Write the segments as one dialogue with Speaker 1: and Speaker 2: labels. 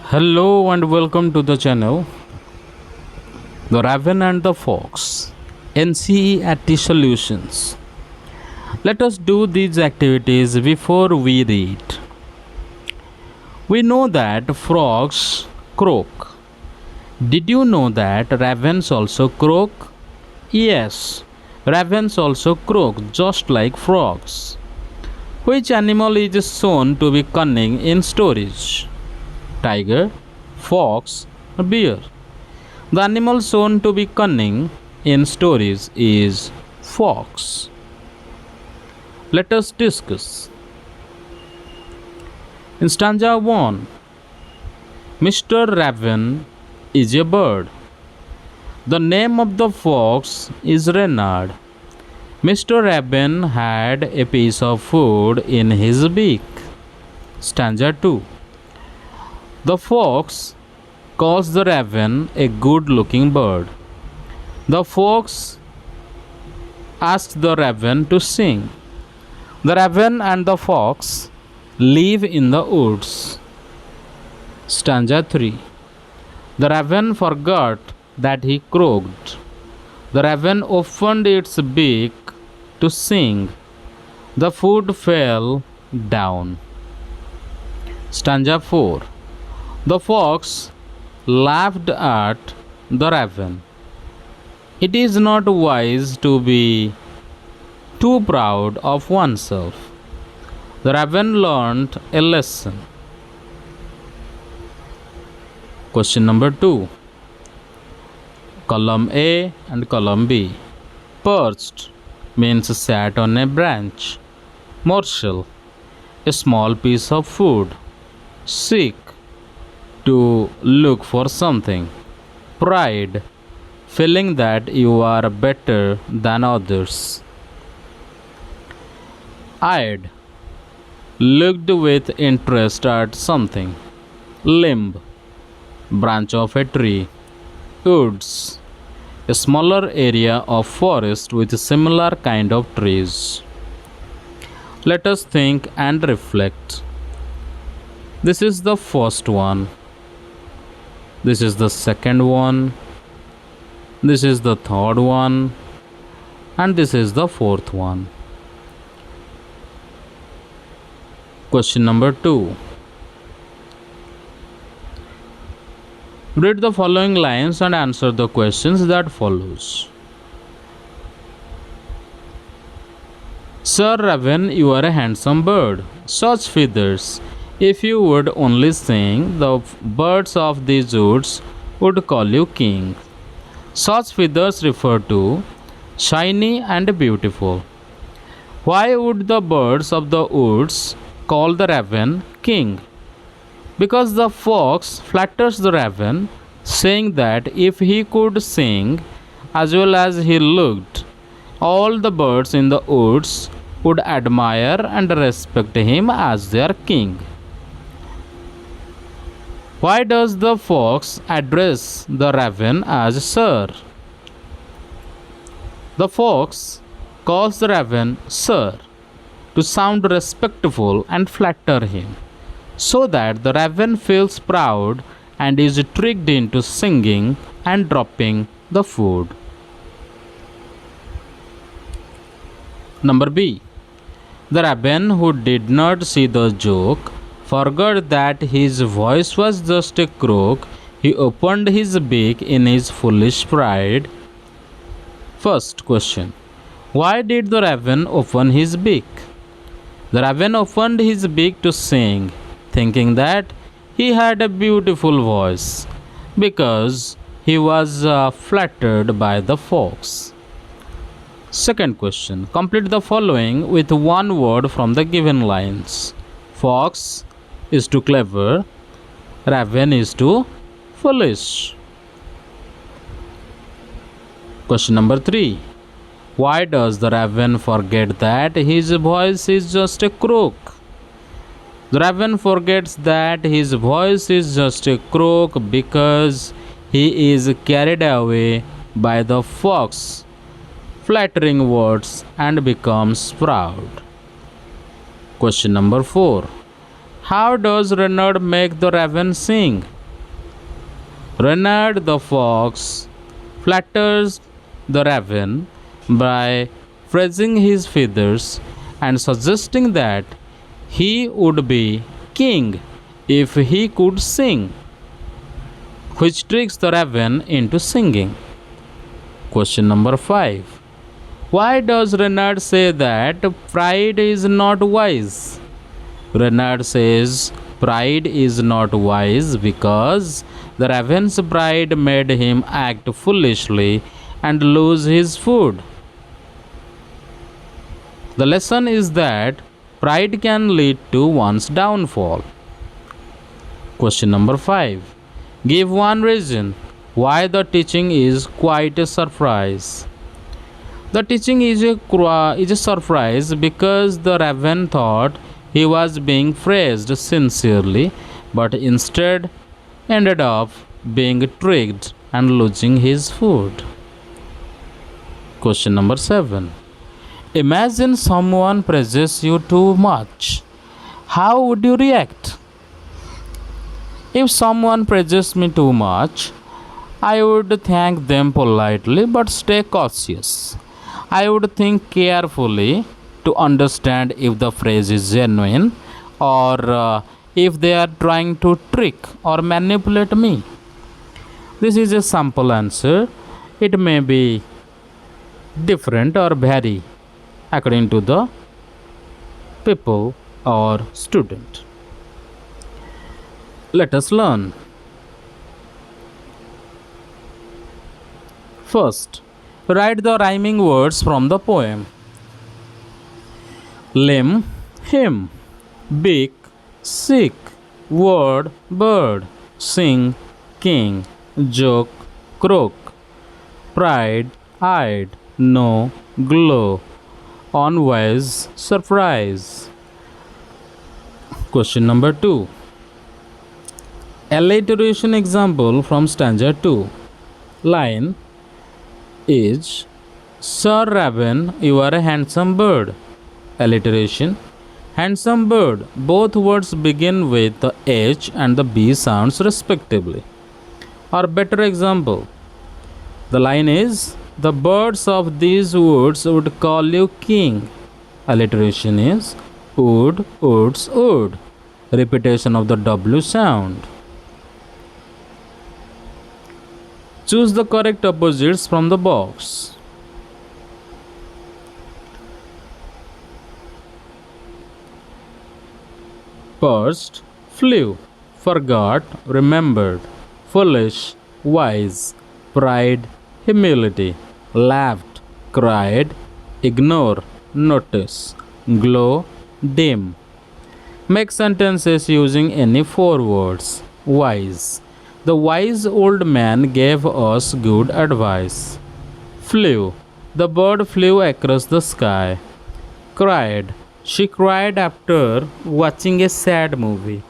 Speaker 1: Hello and welcome to the channel The Raven and the Fox NCERT Solutions. Let us do these activities before we read. We know that frogs croak. Did you know that ravens also croak? Yes, ravens also croak just like frogs. Which animal is shown to be cunning in stories? Tiger, fox, bear. The animal shown to be cunning in stories is fox. Let us discuss. In stanza 1, Mr. Raven is a bird. The name of the fox is Reynard. Mr. Raven had a piece of food in his beak. Stanza 2. The fox calls the raven a good looking bird. The fox asks the raven to sing. The raven and the fox live in the woods. Stanza 3. The raven forgot that he croaked. The raven opened its beak to sing. The food fell down. Stanza 4. The fox laughed at the raven. It is not wise to be too proud of oneself. The raven learned a lesson. Question number 2. Column A and column B. Perched means sat on a branch. Morsel, a small piece of food. Seek, to look for something. Pride, feeling that you are better than others. Eyed, looked with interest at something. Limb, branch of a tree. Woods, a smaller area of forest with similar kind of trees. Let us think and reflect. This is the first one. This is the second one. This is the third one. And this is the fourth one. Question number 2. Read the following lines and answer the questions that follows. Sir Raven, you are a handsome bird. Such feathers. If you would only sing, the birds of these woods would call you king. Such feathers refer to shiny and beautiful. Why would the birds of the woods call the raven king? Because the fox flatters the raven, saying that if he could sing as well as he looked, all the birds in the woods would admire and respect him as their king. Why does the fox address the raven as sir? The fox calls the raven sir to sound respectful and flatter him, so that the raven feels proud and is tricked into singing and dropping the food. Number B. The raven, who did not see the joke, forgot that his voice was just a croak. He opened his beak in his foolish pride. First question. Why did the raven open his beak? The raven opened his beak to sing, thinking that he had a beautiful voice, because he was flattered by the fox. Second question. Complete the following with one word from the given lines. Fox is too clever. Raven is too foolish. Question number 3. Why does the raven forget that his voice is just a croak? The raven forgets that his voice is just a croak because he is carried away by the fox flattering words and becomes proud. Question number 4. How does Reynard make the raven sing? Reynard the fox flatters the raven by praising his feathers and suggesting that he would be king if he could sing, which tricks the raven into singing. Question number 5. Why does Reynard say that pride is not wise? Reynard says pride is not wise because the raven's pride made him act foolishly and lose his food. The lesson is that pride can lead to one's downfall. Question number 5. Give one reason why the teaching is quite a surprise. The teaching is a surprise because the raven thought he was being praised sincerely, but instead ended up being tricked and losing his food. Question number 7. Imagine someone praises you too much. How would you react? If someone praises me too much, I would thank them politely but stay cautious. I would think carefully to understand if the phrase is genuine or if they are trying to trick or manipulate me. This is a sample answer. It may be different or vary according to the people or student. Let us learn. First, write the rhyming words from the poem. Limb, hymn, beak, sick, word, bird, sing, king, joke, croak, pride, eyed, no, glow, unwise, surprise. Question number 2. Alliteration example from stanza 2. Line is Sir Raven, you are a handsome bird. Alliteration. Handsome bird. Both words begin with the H and the B sounds respectively. Or better example. The line is the birds of these woods would call you king. Alliteration is would, woods, would. Repetition of the W sound. Choose the correct opposites from the box. First, flew, forgot, remembered, foolish, wise, pride, humility, laughed, cried, ignore, notice, glow, dim. Make sentences using any 4 words. Wise. The wise old man gave us good advice. Flew. The bird flew across the sky. Cried. She cried after watching a sad movie.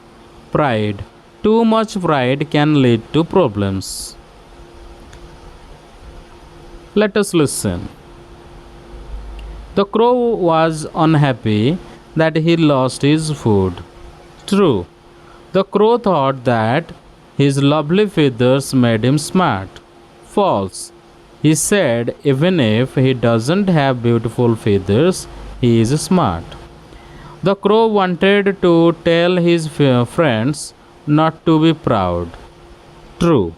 Speaker 1: Pride. Too much pride can lead to problems. Let us listen. The crow was unhappy that he lost his food. True. The crow thought that his lovely feathers made him smart. False. He said even if he doesn't have beautiful feathers, he is smart. The crow wanted to tell his friends not to be proud. True.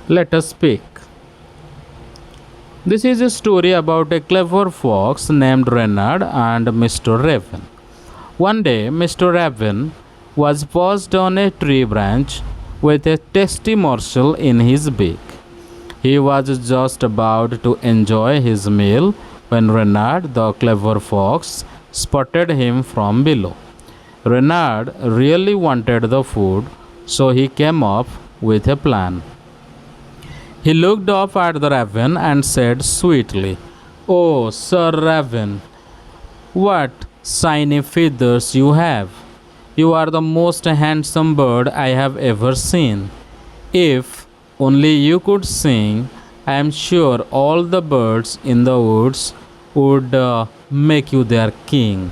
Speaker 1: Let us speak. This is a story about a clever fox named Reynard and Mr. Raven. One day, Mr. Raven was perched on a tree branch with a tasty morsel in his beak. He was just about to enjoy his meal when Reynard, the clever fox, spotted him from below. Reynard really wanted the food, so he came up with a plan. He looked up at the raven and said sweetly, "Oh, Sir Raven, what shiny feathers you have! You are the most handsome bird I have ever seen. If only you could sing, I am sure all the birds in the woods would make you their king."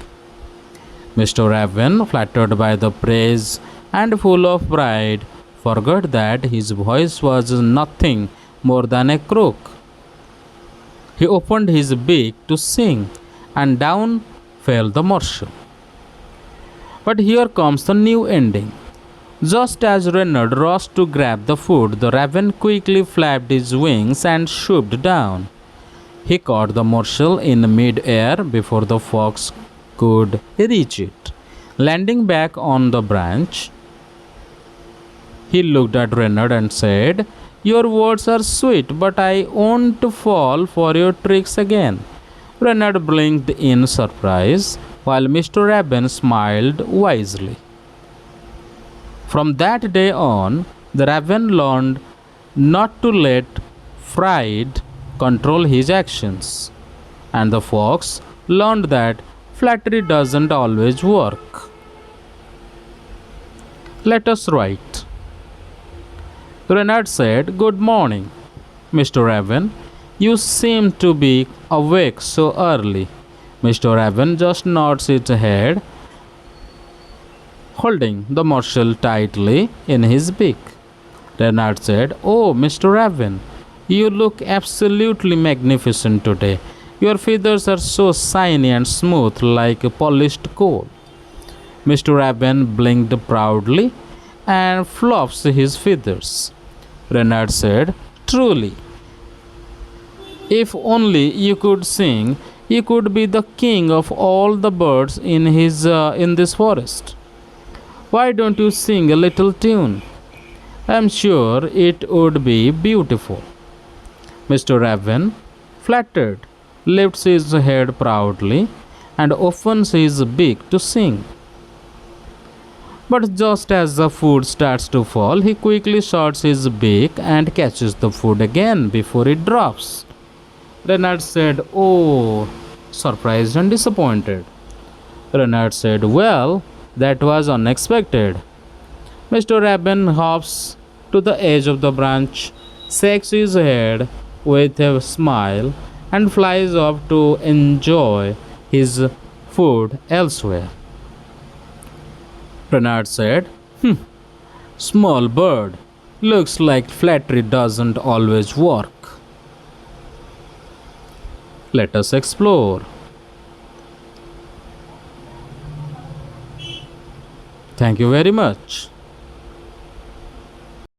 Speaker 1: Mr. Raven, flattered by the praise and full of pride, forgot that his voice was nothing more than a croak. He opened his beak to sing, and down fell the morsel. But here comes the new ending. Just as Reynard rushed to grab the food, the raven quickly flapped his wings and swooped down. He caught the morsel in mid-air before the fox could reach it. Landing back on the branch, he looked at Reynard and said, "Your words are sweet, but I won't fall for your tricks again." Reynard blinked in surprise, while Mr. Raven smiled wisely. From that day on, the raven learned not to let pride control his actions, and the fox learned that flattery doesn't always work. Let us write. Reynard said, "Good morning, Mr. Raven. You seem to be awake so early." Mr. Raven just nods his head, holding the morsel tightly in his beak. Reynard said, "Oh, Mr. Raven, you look absolutely magnificent today. Your feathers are so shiny and smooth like polished coal." Mr. Raven blinked proudly and flops his feathers. Reynard said, "Truly, if only you could sing, you could be the king of all the birds in this forest. Why don't you sing a little tune? I'm sure it would be beautiful." Mr. Raven, flattered, lifts his head proudly and opens his beak to sing. But just as the food starts to fall, he quickly shuts his beak and catches the food again before it drops. Reynard said, "Oh," surprised and disappointed. Reynard said, "Well, that was unexpected." Mr. Raven hops to the edge of the branch, shakes his head with a smile, and flies off to enjoy his food elsewhere. Reynard said, "Small bird, looks like flattery doesn't always work." Let us explore. Thank you very much.